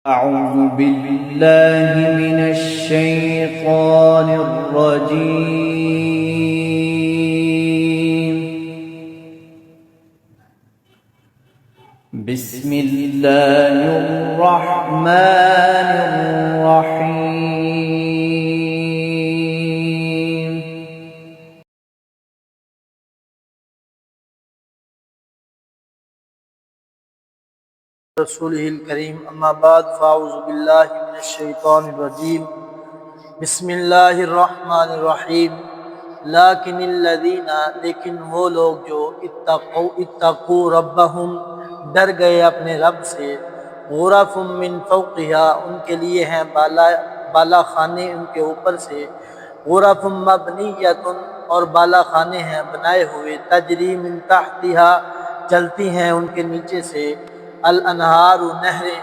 أعوذ بالله من الشيطان الرجيم. بسم الله الرحمن الرحيم. رسوله الکریم اما بعد فاعوذ باللہ من الشیطان الرجیم بسم اللہ الرحمن الرحیم لیکن وہ لوگ جو اتقوا ربہم ڈر گئے اپنے رب سے غرف من فوقہا ان کے لیے ہیں بالا خانے ان کے اوپر سے غرف مبنیۃ اور بالا خانے ہیں بنائے ہوئے تجری من تحتہا چلتی ہیں ان کے نیچے سے الانہار نہریں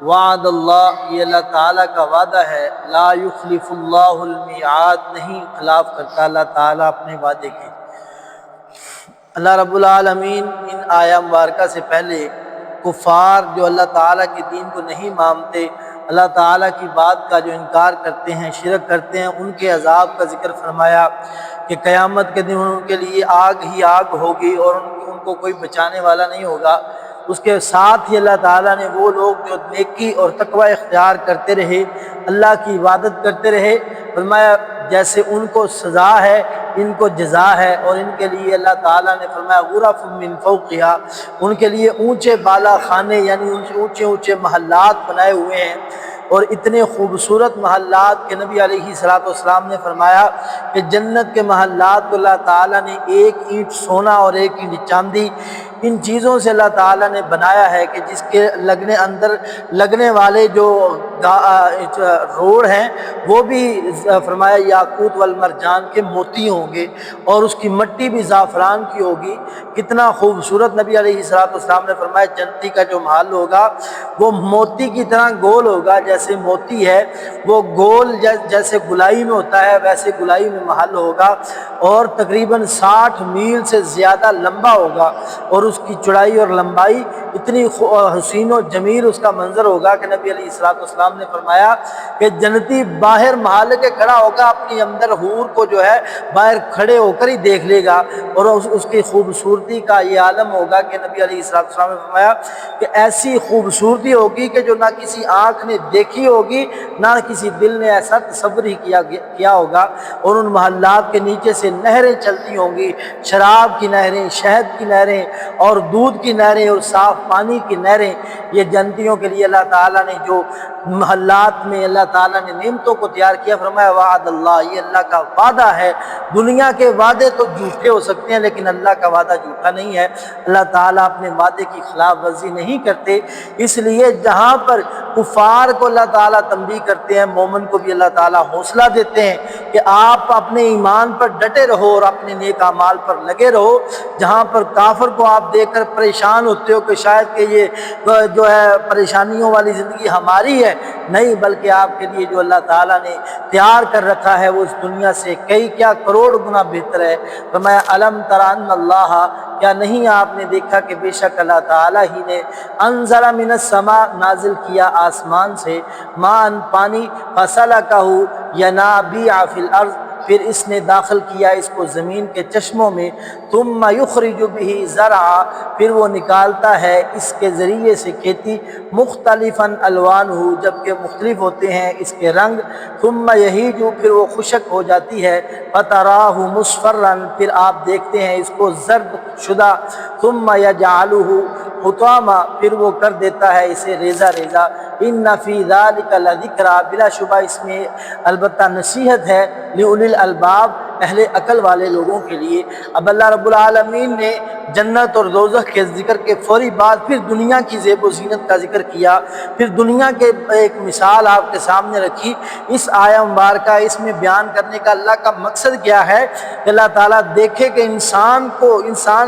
وعد اللہ یہ اللہ تعالیٰ کا وعدہ ہے لا یخلف اللہ المیعاد نہیں خلاف کرتا اللہ تعالیٰ اپنے وعدے کے۔ اللہ رب العالمین ان آیہ مبارکہ سے پہلے کفار جو اللہ تعالیٰ کے دین کو نہیں مانتے، اللہ تعالیٰ کی بات کا جو انکار کرتے ہیں، شرک کرتے ہیں، ان کے عذاب کا ذکر فرمایا کہ قیامت کے دن ان کے لیے آگ ہی آگ ہوگی اور ان کو کوئی بچانے والا نہیں ہوگا۔ اس کے ساتھ ہی اللہ تعالیٰ نے وہ لوگ جو نیکی اور تقوی اختیار کرتے رہے، اللہ کی عبادت کرتے رہے، فرمایا جیسے ان کو سزا ہے ان کو جزا ہے، اور ان کے لیے اللہ تعالیٰ نے فرمایا غرف من فوقہا ان کے لیے اونچے بالا خانے یعنی اونچے اونچے محلات بنائے ہوئے ہیں، اور اتنے خوبصورت محلات کہ نبی علیہ السلام نے فرمایا کہ جنت کے محلات کو اللہ تعالیٰ نے ایک اینٹ سونا اور ایک اینٹ چاندی ان چیزوں سے اللہ تعالیٰ نے بنایا ہے کہ جس کے لگنے والے جو روڑ ہیں وہ بھی فرمایا یاقوت والمرجان کے موتی ہوں گے، اور اس کی مٹی بھی زعفران کی ہوگی۔ کتنا خوبصورت نبی علیہ السلام نے فرمایا جنتی کا جو محل ہوگا وہ موتی کی طرح گول ہوگا، جیسے موتی ہے وہ گول جیسے گلائی میں ہوتا ہے ویسے گلائی میں محل ہوگا، اور تقریباً 60 میل سے زیادہ لمبا ہوگا، اور اس کی چوڑائی اور لمبائی اتنی حسین و جمیل اس کا منظر ہوگا کہ نبی علیہ السلام نے فرمایا کہ جنتی باہر محل کے کھڑا ہوگا، اپنی اندر حور کو جو ہے باہر کھڑے ہو کر ہی دیکھ لے گا، اور اس کی خوبصورتی کا یہ عالم ہوگا کہ نبی علیہ السلام نے فرمایا کہ ایسی خوبصورتی ہوگی کہ جو نہ کسی آنکھ نے دیکھی ہوگی نہ کسی دل نے ایسا تصور ہی کیا ہوگا، اور ان محلات کے نیچے سے نہریں چلتی ہوں گی، شراب کی نہریں، شہد کی نہریں اور دودھ کی نہریں اور صاف پانی کی نہریں۔ یہ جنتیوں کے لیے اللہ تعالیٰ نے جو محلات میں اللہ تعالیٰ نے نعمتوں کو تیار کیا، فرمایا وعد اللہ یہ اللہ کا وعدہ ہے۔ دنیا کے وعدے تو جھوٹے ہو سکتے ہیں لیکن اللہ کا وعدہ جھوٹا نہیں ہے، اللہ تعالیٰ اپنے وعدے کی خلاف ورزی نہیں کرتے۔ اس لیے جہاں پر کفار کو اللہ تعالیٰ تنبیہ کرتے ہیں، مومن کو بھی اللہ تعالیٰ حوصلہ دیتے ہیں کہ آپ اپنے ایمان پر ڈٹے رہو اور اپنے نیک اعمال پر لگے رہو۔ جہاں پر کافر کو آپ دیکھ کر پریشان ہوتے ہو کہ شاید کہ یہ جو ہے پریشانیوں والی زندگی ہماری ہے، نہیں، بلکہ آپ کے لیے جو اللہ تعالیٰ نے تیار کر رکھا ہے وہ اس دنیا سے کئی کیا کروڑ گنا بہتر ہے۔ فرمایا الم تر ان اللہ کیا نہیں آپ نے دیکھا کہ بے شک اللہ تعالیٰ ہی نے انزل من السماء نازل کیا آسمان سے ماء پانی فسلکہ ینابیع فی الارض پھر اس نے داخل کیا اس کو زمین کے چشموں میں ثم یخرج بہ زرعا پھر وہ نکالتا ہے اس کے ذریعے سے کھیتی مختلفا الوانہ جبکہ مختلف ہوتے ہیں اس کے رنگ ثم یہیج پھر وہ خشک ہو جاتی ہے فتراہ مصفرا پھر آپ دیکھتے ہیں اس کو زرد شدہ ثم یجعلہ حطاما پھر وہ کر دیتا ہے اسے ریزہ ریزہ ان فی ذلک لذکری بلا شبہ اس میں البتہ نصیحت ہے لأولی الالباب اہل عقل والے لوگوں کے لیے۔ اب اللہ رب العالمین نے جنت اور دوزخ کے ذکر کے فوری بعد پھر دنیا کی زیب و زینت کا ذکر کیا، پھر دنیا کے ایک مثال آپ کے سامنے رکھی۔ اس آیہ مبارکہ اس میں بیان کرنے کا اللہ کا مقصد کیا ہے کہ اللہ تعالیٰ دیکھے کہ انسان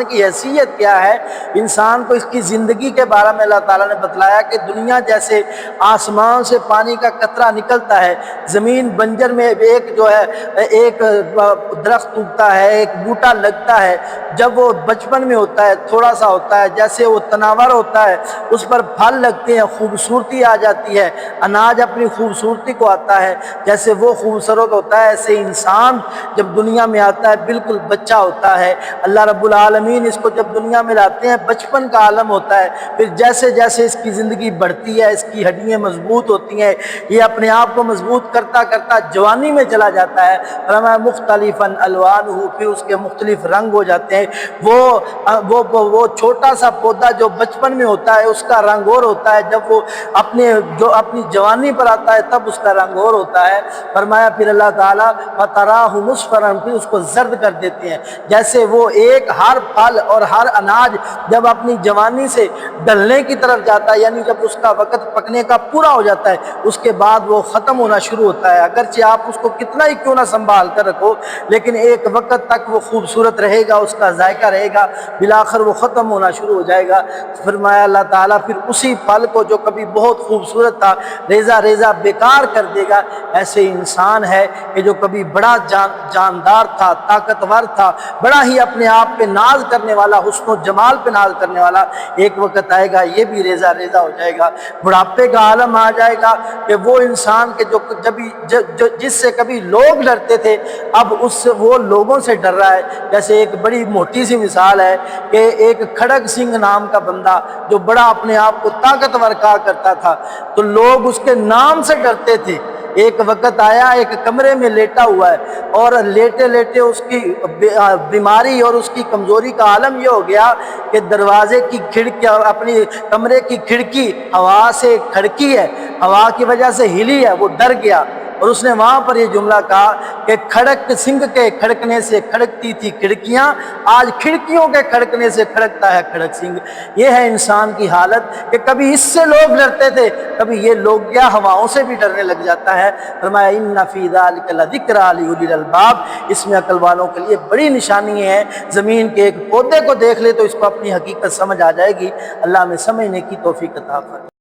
کی حیثیت کیا ہے، انسان کو اس کی زندگی کے بارے میں اللہ تعالیٰ نے بتلایا کہ دنیا جیسے آسمان سے پانی کا قطرہ نکلتا ہے، زمین بنجر میں ایک درخت اگتا ہے، ایک بوٹا لگتا ہے، جب وہ بچپن میں ہوتا ہے تھوڑا سا ہوتا ہے، جیسے وہ تناور ہوتا ہے اس پر پھل لگتے ہیں، خوبصورتی آ جاتی ہے، اناج اپنی خوبصورتی کو آتا ہے، جیسے وہ خوبصورت ہوتا ہے ایسے انسان جب دنیا میں آتا ہے بالکل بچہ ہوتا ہے۔ اللہ رب العالمین اس کو جب دنیا میں لاتے ہیں بچپن کا عالم ہوتا ہے، پھر جیسے جیسے اس کی زندگی بڑھتی ہے، اس کی ہڈیاں مضبوط ہوتی ہیں، یہ اپنے آپ کو مضبوط کرتا کرتا جوانی میں چلا جاتا ہے۔ فرمایا مختلفاً الوانہ، پھر اس کے مختلف رنگ ہو جاتے ہیں۔ وہ چھوٹا سا پودا جو بچپن میں ہوتا ہے اس کا رنگ اور ہوتا ہے، جب وہ اپنی جوانی پر آتا ہے تب اس کا رنگ اور ہوتا ہے۔ فرمایا پھر اللہ تعالیٰ فَتَرَاهُ مُصْفَرًا، پھر اس کو زرد کر دیتے ہیں، جیسے وہ ایک ہر پھل اور ہر اناج جب اپنی جوانی سے ڈلنے کی طرف جاتا ہے، یعنی جب اس کا وقت پکنے کا پورا ہو جاتا ہے اس کے بعد وہ ختم ہونا شروع ہوتا ہے۔ اگرچہ آپ اس کو کتنا ہی کیوں نہ سنبھال کر رکھو لیکن ایک وقت تک وہ خوبصورت رہے گا، اس کا ذائقہ رہے گا، بالآخر وہ ختم ہونا شروع ہو جائے گا۔ فرمایا اللہ تعالیٰ پھر اسی پھل کو جو کبھی بہت خوبصورت تھا ریزہ ریزہ بیکار کر دے گا۔ ایسے انسان ہے کہ جو کبھی بڑا جاندار تھا، طاقتور تھا، بڑا ہی اپنے آپ پہ ناز کرنے والا، حسن و جمال پہ ناز کرنے والا، ایک وقت آئے گا یہ بھی ریزہ ریزہ ہو جائے گا، بڑھاپے کا عالم آ جائے گا کہ وہ انسان کے جس سے کبھی لوگ ڈرتے تھے اب اس سے وہ لوگوں سے ڈر رہا ہے۔ جیسے ایک بڑی موٹی سی مثال ہے کہ ایک کھڑک سنگھ نام کا بندہ جو بڑا اپنے آپ کو طاقتور کہا کرتا تھا تو لوگ اس کے نام سے ڈرتے تھے۔ ایک وقت آیا ایک کمرے میں لیٹا ہوا ہے اور لیٹے لیٹے اس کی بیماری اور اس کی کمزوری کا عالم یہ ہو گیا کہ دروازے کی کھڑکی، اپنی کمرے کی کھڑکی ہوا سے کھڑکی ہے، ہوا کی وجہ سے ہلی ہے، وہ ڈر گیا اور اس نے وہاں پر یہ جملہ کہا کہ کھڑک سنگھ کے کھڑکنے سے کھڑکتی تھی کھڑکیاں، آج کھڑکیوں کے کھڑکنے سے کھڑکتا ہے کھڑک سنگھ۔ یہ ہے انسان کی حالت کہ کبھی اس سے لوگ ڈرتے تھے، کبھی یہ لوگ کیا ہواؤں سے بھی ڈرنے لگ جاتا ہے۔ فرمایا ان فی ذلک لذکریٰ لاولی الالباب، اس میں عقل والوں کے لیے بڑی نشانی ہے۔ زمین کے ایک پودے کو دیکھ لے تو اس کو اپنی حقیقت سمجھ آ جائے گی۔ اللہ میں سمجھنے کی توفیق عطا فرمائے۔